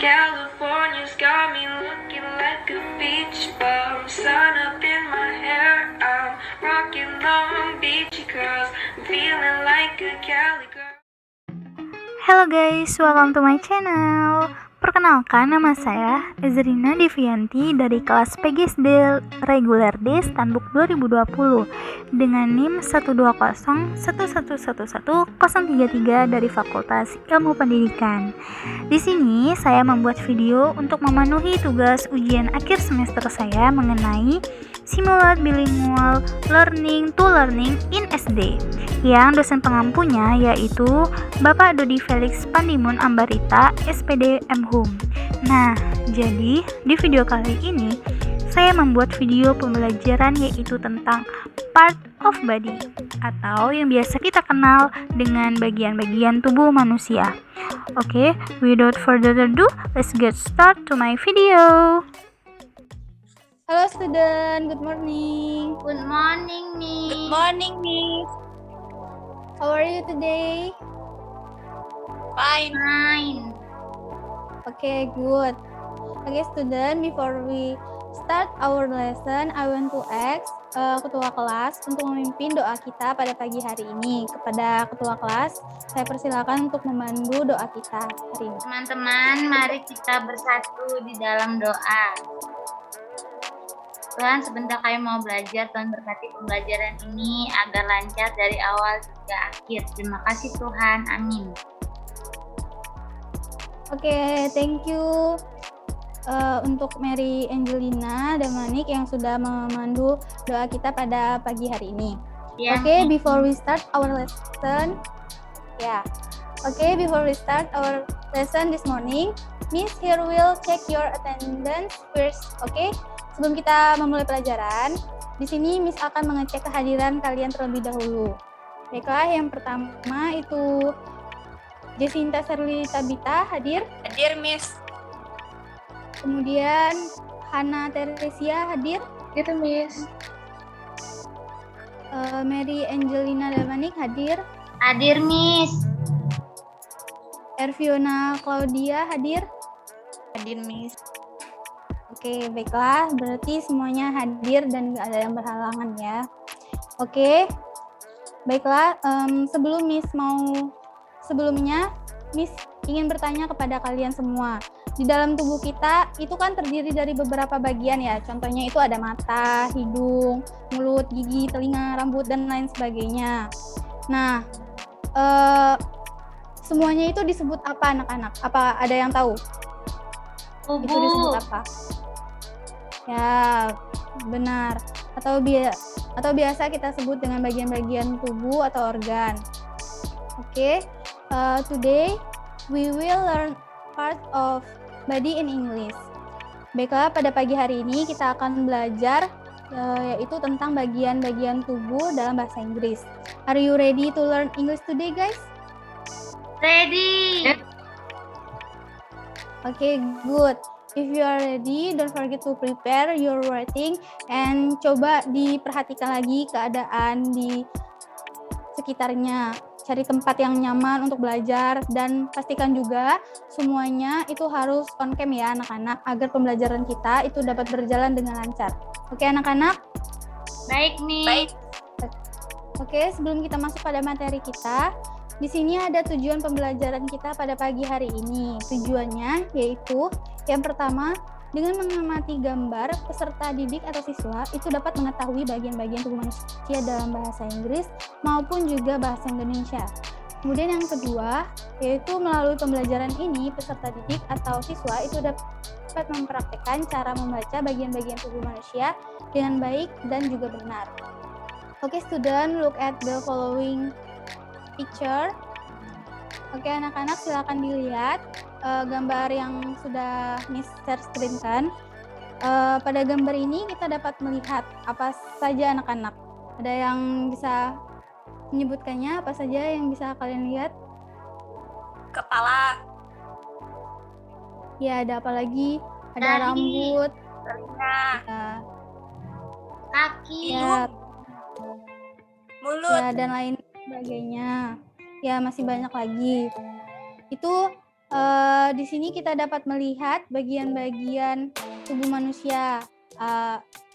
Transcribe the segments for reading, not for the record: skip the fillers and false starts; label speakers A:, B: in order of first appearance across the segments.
A: California's got me looking like a beach bum. Sun up in my hair, I'm rocking Long Beach cause I'm feeling like a Cali girl.
B: Halo guys, welcome to my channel. Perkenalkan, nama saya Ezrina Devianti dari kelas PGSD Reguler D Standbook 2020 dengan NIM 12011111033 dari Fakultas Ilmu Pendidikan. Di sini saya membuat video untuk memenuhi tugas ujian akhir semester saya mengenai Simulate Bilingual Learning to Learning in SD yang dosen pengampunya yaitu Bapak Dodi Felix Pandimun Ambarita, SPD MHUM. Nah, jadi di video kali ini saya membuat video pembelajaran yaitu tentang part of body atau yang biasa kita kenal dengan bagian-bagian tubuh manusia. Oke, without further ado, let's get start to my video.
C: Halo student, good morning.
D: Good morning, Miss.
C: Good morning, Miss. How are you today?
D: Fine.
C: Okay, good. Okay, student, before we start our lesson, I want to ask ketua kelas untuk memimpin doa kita pada pagi hari ini. Kepada ketua kelas, saya persilakan untuk memandu doa kita hari ini.
D: Teman-teman, mari kita bersatu di dalam doa. Tuhan, sebentar kami mau belajar. Tuhan berkati pembelajaran ini agar lancar dari awal hingga akhir. Terima kasih Tuhan. Amin.
C: Oke, thank you untuk Mary Angelina Damanik yang sudah memandu doa kita pada pagi hari ini.
D: Ya.
C: Oke, before we start our lesson, before we start our lesson this morning, Miss here will check your attendance first. Oke, sebelum kita memulai pelajaran, di sini Miss akan mengecek kehadiran kalian terlebih dahulu. Baiklah, yang pertama itu Jesinta Serli Tabita hadir.
E: Hadir, Miss.
C: Kemudian Hana Teresia hadir.
E: Hadir, Miss.
C: Mary Angelina Damanik hadir.
D: Hadir, Miss.
C: Erviona Claudia hadir.
E: Hadir, Miss.
C: Oke, baiklah. Berarti semuanya hadir dan nggak ada yang berhalangan ya. Oke, baiklah. Sebelumnya, Miss ingin bertanya kepada kalian semua. Di dalam tubuh kita itu kan terdiri dari beberapa bagian ya. Contohnya itu ada mata, hidung, mulut, gigi, telinga, rambut, dan lain sebagainya. Nah, semuanya itu disebut apa anak-anak? Apa ada yang tahu?
D: Tubuh.
C: Itu disebut apa? Ya, benar. Atau biasa kita sebut dengan bagian-bagian tubuh atau organ. Oke, today we will learn part of body in English. Baiklah, pada pagi hari ini kita akan belajar yaitu tentang bagian-bagian tubuh dalam bahasa Inggris. Are you ready to learn English today, guys?
D: Ready.
C: Okay, good. If you are ready, don't forget to prepare your writing and coba diperhatikan lagi keadaan di sekitarnya. Cari tempat yang nyaman untuk belajar dan pastikan juga semuanya itu harus on cam ya anak-anak agar pembelajaran kita itu dapat berjalan dengan lancar. Oke anak-anak?
D: Baik, Miss.
E: Baik.
C: Oke, sebelum kita masuk pada materi kita, di sini ada tujuan pembelajaran kita pada pagi hari ini. Tujuannya yaitu yang pertama, dengan mengamati gambar, peserta didik atau siswa itu dapat mengetahui bagian-bagian tubuh manusia dalam bahasa Inggris maupun juga bahasa Indonesia. Kemudian yang kedua, yaitu melalui pembelajaran ini, peserta didik atau siswa itu dapat mempraktikkan cara membaca bagian-bagian tubuh manusia dengan baik dan juga benar. Oke, student, look at the following picture. Oke, anak-anak silakan dilihat gambar yang sudah Miss share screen kan. Pada gambar ini kita dapat melihat apa saja anak-anak. Ada yang bisa menyebutkannya, apa saja yang bisa kalian lihat?
E: Kepala,
C: Ya, ada apa lagi? Ada
D: Dahi.
C: rambut,
E: telinga,
D: Kaki.
C: ya,
E: mulut,
C: ya, dan lain sebagainya. Ya, masih banyak lagi. Itu Di sini kita dapat melihat bagian-bagian tubuh manusia.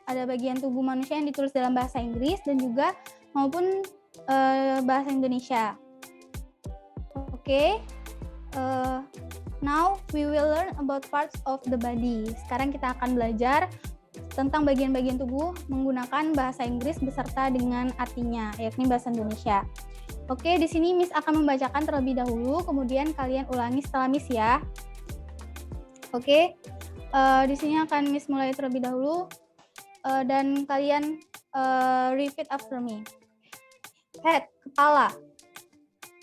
C: Ada bagian tubuh manusia yang ditulis dalam bahasa Inggris dan juga maupun bahasa Indonesia. Oke. Now we will learn about parts of the body. Sekarang kita akan belajar tentang bagian-bagian tubuh menggunakan bahasa Inggris beserta dengan artinya, yakni bahasa Indonesia. Oke, di sini Miss akan membacakan terlebih dahulu, kemudian kalian ulangi setelah Miss ya. Oke, di sini akan Miss mulai terlebih dahulu dan kalian repeat after me. Head, kepala.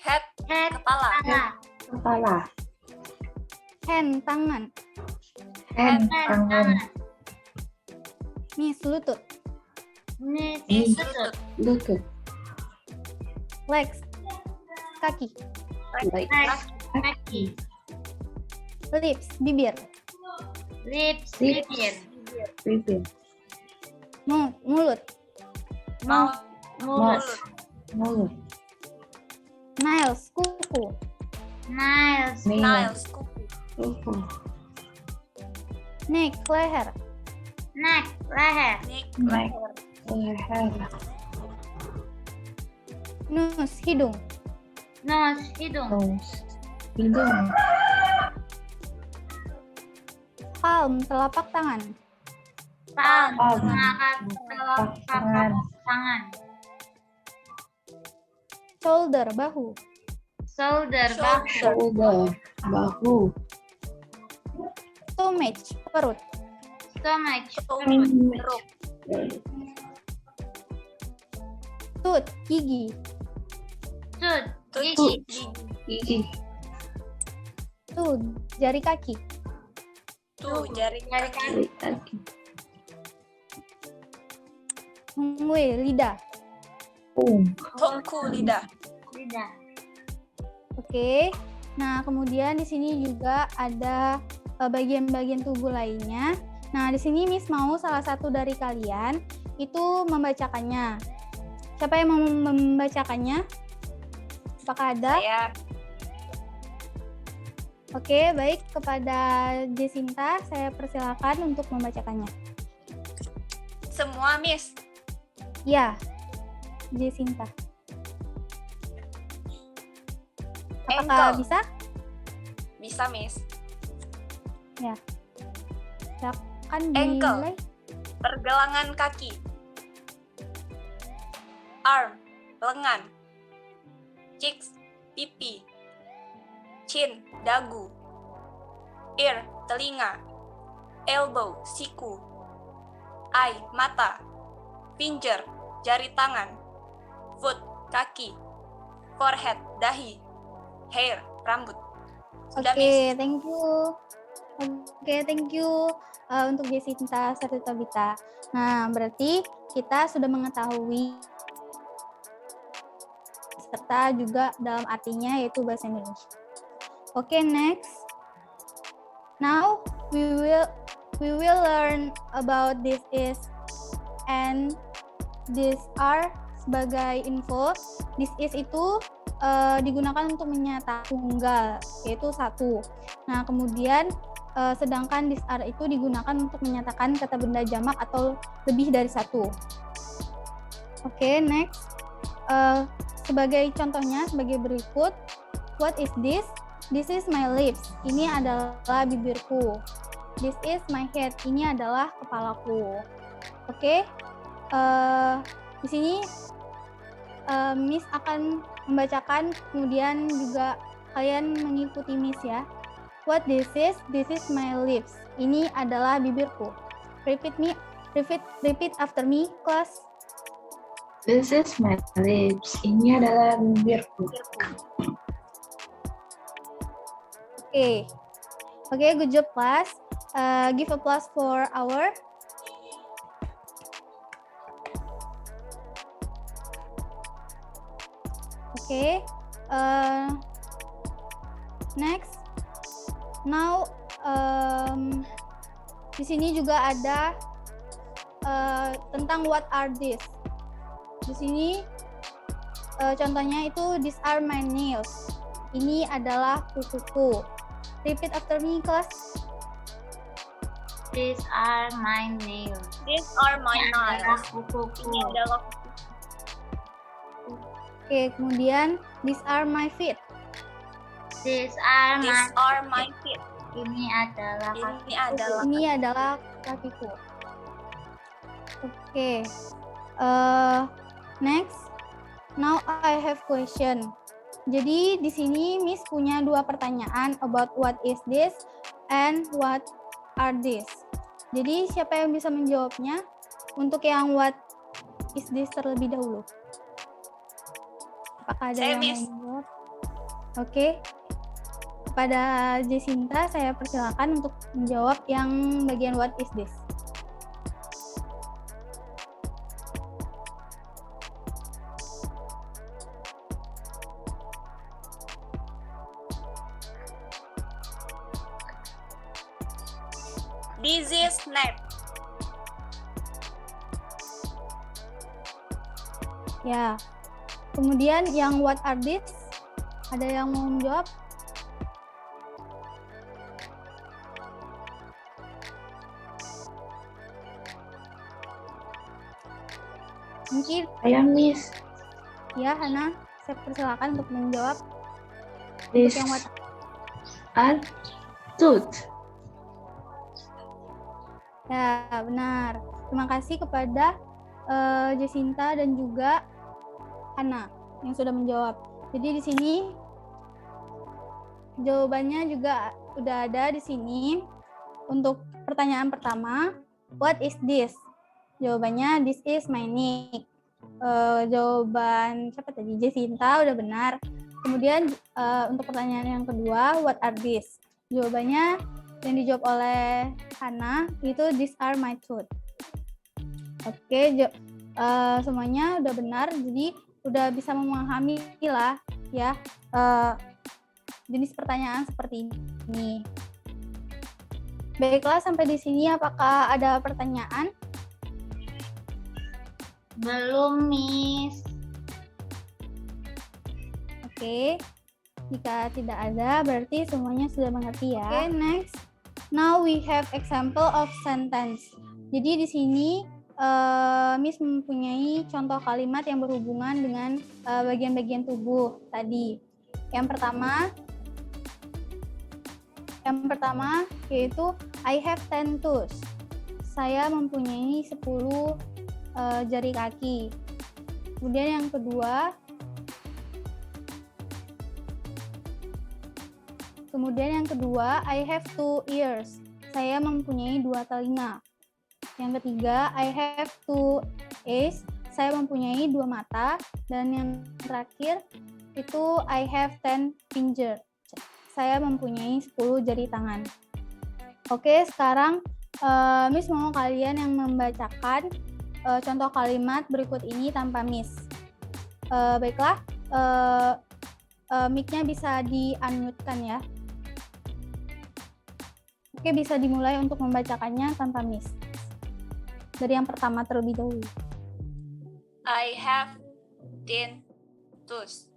E: Head, kepala.
F: Kepala.
C: Hand, tangan.
F: Hand, tangan.
C: Knees, lutut.
F: Lutut.
C: Legs, kaki.
D: Kaki.
C: Lips, bibir.
D: Lips.
F: Bibir.
C: Mulut.
D: Mulut.
F: Mulut.
C: Nails, kuku.
D: Nails.
F: Kuku.
C: Neck, leher.
D: Neck. Leher.
F: Neck. Leher.
C: Nose, hidung.
D: Nose. Hidung.
F: Nose. Hidung.
C: Palm, telapak tangan.
D: Palm.
F: Palm.
D: Telapak
F: Tangan.
D: tangan.
C: Shoulder, bahu.
D: Shoulder. Bahu.
F: Shoulder. Bahu.
C: Stomach, perut.
D: Stomach.
E: Perut.
C: Tooth, gigi.
D: Tooth.
E: Gigi.
F: Gigi.
C: Toe, jari kaki.
E: Jari kaki.
F: Kaki.
C: Tongue, lidah.
E: Tongku, lidah.
D: Lidah.
C: Oke. Nah, kemudian di sini juga ada bagian-bagian tubuh lainnya. Nah, di sini Miss mau salah satu dari kalian itu membacakannya. Siapa yang mau membacakannya? Apakah ada?
E: Saya.
C: Oke, baik. Kepada Jesinta, saya persilakan untuk membacakannya.
E: Semua, Miss.
C: Ya, Jesinta. Apakah
E: Ankle.
C: bisa?
E: Bisa, Miss.
C: Ya. Silakan
E: Ankle.
C: dimulai.
E: Pergelangan kaki. Arm, lengan. Cheeks, pipi. Chin, dagu. Ear, telinga. Elbow, siku. Eye, mata. Finger, jari tangan. Foot, kaki. Forehead, dahi. Hair, rambut. Sudah,
C: Oke,
E: Miss.
C: thank you. Oke, thank you untuk Jesinta serta Tabita. Nah, berarti kita sudah mengetahui serta juga dalam artinya yaitu bahasa Indonesia. Oke, next. Now we will learn about this is and this are sebagai info. This is itu digunakan untuk menyatakan tunggal, yaitu satu. Nah, kemudian sedangkan this are itu digunakan untuk menyatakan kata benda jamak atau lebih dari satu. Oke, next. Sebagai contohnya, sebagai berikut. What is this? This is my lips. Ini adalah bibirku. This is my head. Ini adalah kepalaku. Oke. Di sini Miss akan membacakan, kemudian juga kalian mengikuti Miss ya. What this is? This is my lips. Ini adalah bibirku. Repeat after me, class.
F: This is my lips. Ini adalah bibirku.
C: Okay, good job, class. Give applause for our Okay. Next. Now, di sini juga ada tentang what are these. Di sini contohnya itu these are my nails. Ini adalah kukuku. Repeat after me, class.
D: These are my nails.
E: These are my
D: Ini adalah
E: nails.
D: kukuku.
E: Ini adalah
C: Oke, kemudian these are my feet.
D: These are
E: these
D: my
E: are my feet.
D: Ini adalah
E: Ini adalah
C: Ini adalah kakiku. Oke. Next. Now I have question. Jadi di sini Miss punya dua pertanyaan about what is this and what are this. Jadi siapa yang bisa menjawabnya? Untuk yang what is this terlebih dahulu. Apakah ada
E: Saya,
C: yang mau
E: Miss.
C: menjawab? Oke. Kepada Jacinta saya persilakan untuk menjawab yang bagian what is this.
E: this is snap.
C: Ya. Kemudian yang what are these? Ada yang mau menjawab? Mungkin
F: Saya Miss.
C: ya Hana, saya persilakan untuk menjawab
F: These
C: yang what.
F: are tooth.
C: Ya, benar. Terima kasih kepada Jacinta dan juga Hana yang sudah menjawab. Jadi di sini jawabannya juga udah ada di sini. Untuk pertanyaan pertama, what is this? Jawabannya this is my nick. Jawaban siapa tadi? Jacinta udah benar. Kemudian untuk pertanyaan yang kedua, what are these? Jawabannya yang dijawab oleh Hana itu these are my tooth. Oke, semuanya udah benar, jadi udah bisa memahami lah ya jenis pertanyaan seperti ini. Baiklah, sampai di sini apakah ada pertanyaan?
D: Belum, Miss.
C: Oke, jika tidak ada berarti semuanya sudah mengerti ya. Oke, next. Now we have example of sentence. Jadi di sini Miss mempunyai contoh kalimat yang berhubungan dengan bagian-bagian tubuh tadi. Yang pertama yaitu I have 10 toes. Saya mempunyai 10 jari kaki. Kemudian yang kedua, I have 2 ears. Saya mempunyai 2 telinga. Yang ketiga, I have 2 eyes. Saya mempunyai 2 mata. Dan yang terakhir itu I have 10 fingers. Saya mempunyai 10 jari tangan. Oke, sekarang Miss mau kalian yang membacakan contoh kalimat berikut ini tanpa Miss. Baiklah, mic-nya bisa di-unmute-kan ya. Oke, bisa dimulai untuk membacakannya tanpa Miss. Dari yang pertama terlebih dahulu.
E: I have 10 toes.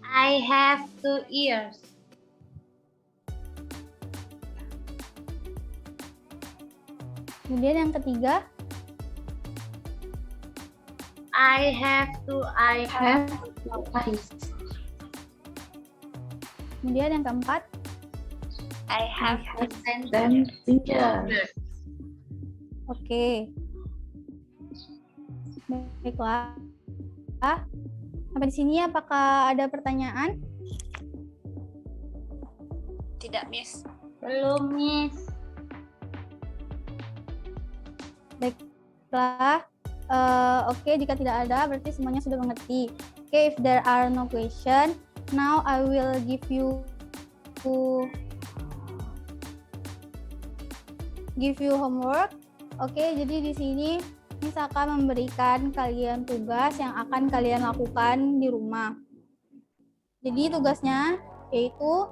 D: I have 2 ears.
C: Kemudian yang ketiga,
D: I have 2 eyes.
F: Have eyes.
C: kemudian yang keempat,
E: I have
D: 10
F: 10 fingers.
C: oke. Baiklah. Sampai di sini apakah ada pertanyaan?
E: tidak, Miss.
D: Belum, Miss.
C: Baiklah. Oke, jika tidak ada berarti semuanya sudah mengerti. Oke, if there are no question, now I will give you homework. Oke, jadi di sini Miss akan memberikan kalian tugas yang akan kalian lakukan di rumah. Jadi tugasnya yaitu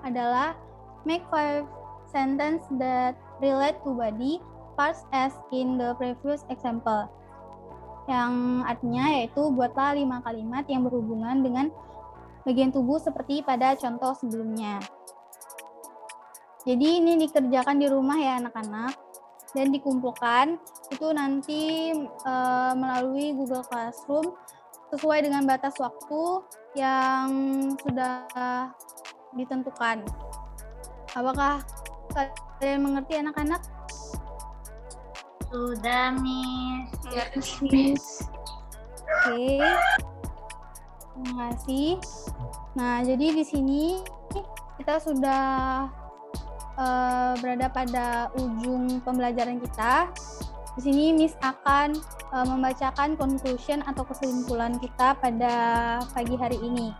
C: adalah make 5 sentence that relate to body parts as in the previous example. Yang artinya yaitu buatlah 5 kalimat yang berhubungan dengan bagian tubuh seperti pada contoh sebelumnya. Jadi ini dikerjakan di rumah ya anak-anak, dan dikumpulkan itu nanti melalui Google Classroom sesuai dengan batas waktu yang sudah ditentukan. Apakah kalian mengerti anak-anak?
D: Sudah, Miss.
F: Yes, Miss.
C: Oke. Terima kasih. Nah, jadi di sini kita sudah berada pada ujung pembelajaran kita. Di sini Miss akan membacakan conclusion atau kesimpulan kita pada pagi hari ini.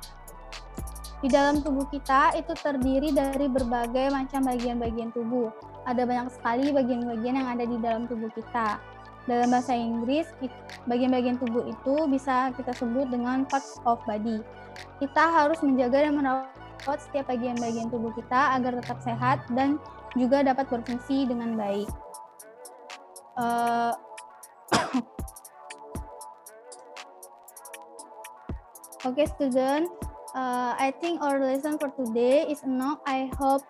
C: Di dalam tubuh kita itu terdiri dari berbagai macam bagian-bagian tubuh. Ada banyak sekali bagian-bagian yang ada di dalam tubuh kita. Dalam bahasa Inggris, bagian-bagian tubuh itu bisa kita sebut dengan parts of body. Kita harus menjaga dan merawat setiap bagian-bagian tubuh kita agar tetap sehat dan juga dapat berfungsi dengan baik. Okay, student. I think our lesson for today is enough. I hope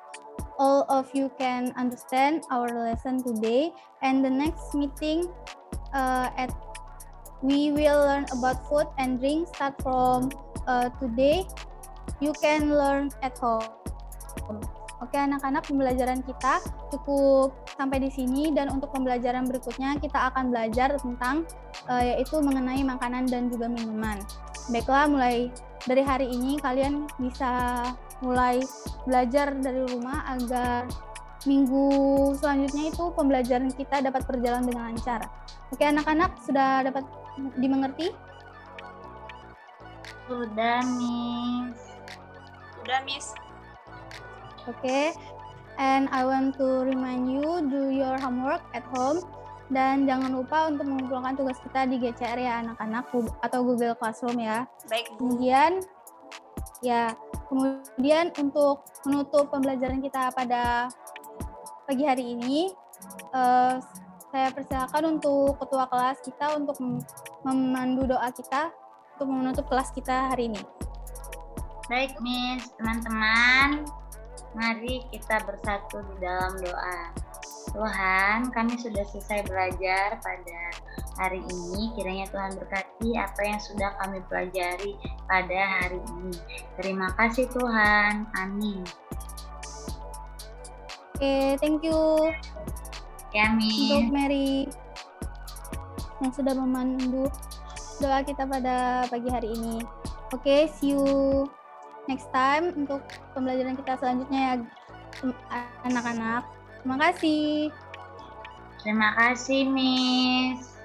C: all of you can understand our lesson today. And the next meeting, we will learn about food and drink. Start from today. You can learn at home. Oke anak-anak, pembelajaran kita cukup sampai di sini, dan untuk pembelajaran berikutnya kita akan belajar tentang yaitu mengenai makanan dan juga minuman. Baiklah, mulai dari hari ini kalian bisa mulai belajar dari rumah agar minggu selanjutnya itu pembelajaran kita dapat berjalan dengan lancar. Oke anak-anak, sudah dapat dimengerti?
D: Sudah, Miss.
E: Sudah, Miss.
C: Okay, and I want to remind you, do your homework at home, dan jangan lupa untuk mengumpulkan tugas kita di GCR ya anak-anak, atau Google Classroom ya.
E: Baik, Bu.
C: Kemudian untuk menutup pembelajaran kita pada pagi hari ini, saya persilakan untuk ketua kelas kita untuk memandu doa kita untuk menutup kelas kita hari ini.
D: Baik, Miss. Teman-teman, mari kita bersatu di dalam doa. Tuhan, kami sudah selesai belajar pada hari ini. Kiranya Tuhan berkati apa yang sudah kami pelajari pada hari ini. Terima kasih Tuhan. Amin.
C: Oke, thank you
D: Ya, Miss.
C: untuk Mary yang sudah memandu doa kita pada pagi hari ini. Oke, see you next time untuk pembelajaran kita selanjutnya ya anak-anak. Terima kasih.
D: Terima kasih, Miss.